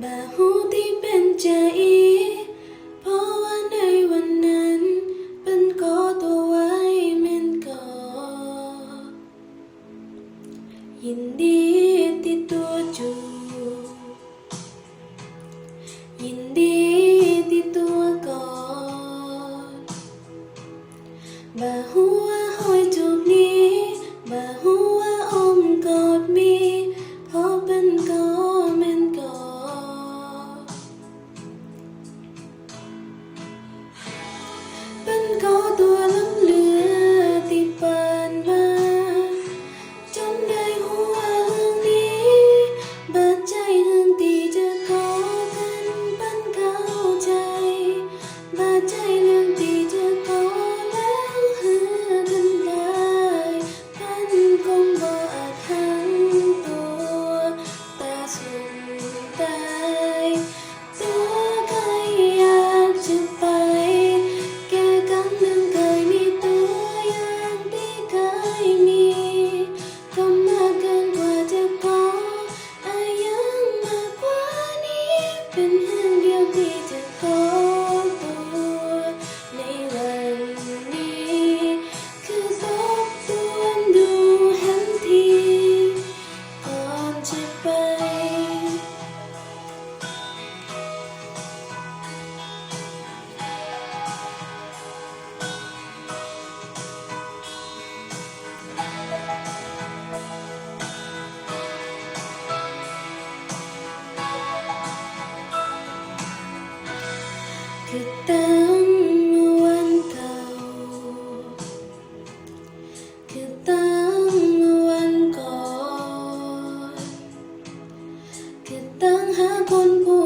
บาหูที่เป็นใจเพราะว่าในวันนั้นเป็นก็ตัวไว้เม่นก็ยินดีที่ตัวจูยินดีที่ตัวก่อนบาหูว่าหอยจูบนี้บาหูว่าอ้อมกอดมีเพราะเป็นก็เม่นก็เป็นก็ตัวล้ำเหลือที่เปิดมาจนได้หัวเรื่องนี้บาดใจเรื่องที่จะขอกันปันเข้าใจบาดใจเรื่องที่จะขอแล้วหากันได้ปันคงบ่อาจหันตัวตาสุดตายตัวใครอยากจะไปแค่ครั้งหนึ่งเคยมีตัวอย่างที่เคยมีก็มากเกินกว่าจะขออายังมากกว่านี้เป็นเรื่องเดียวที่จะขอตัวในวันนี้คือทบทวนดูหันทีก่อนจะไปคือตั้งวันเก่าคือตั้งวันก่อนคือตั้งหาคนผู้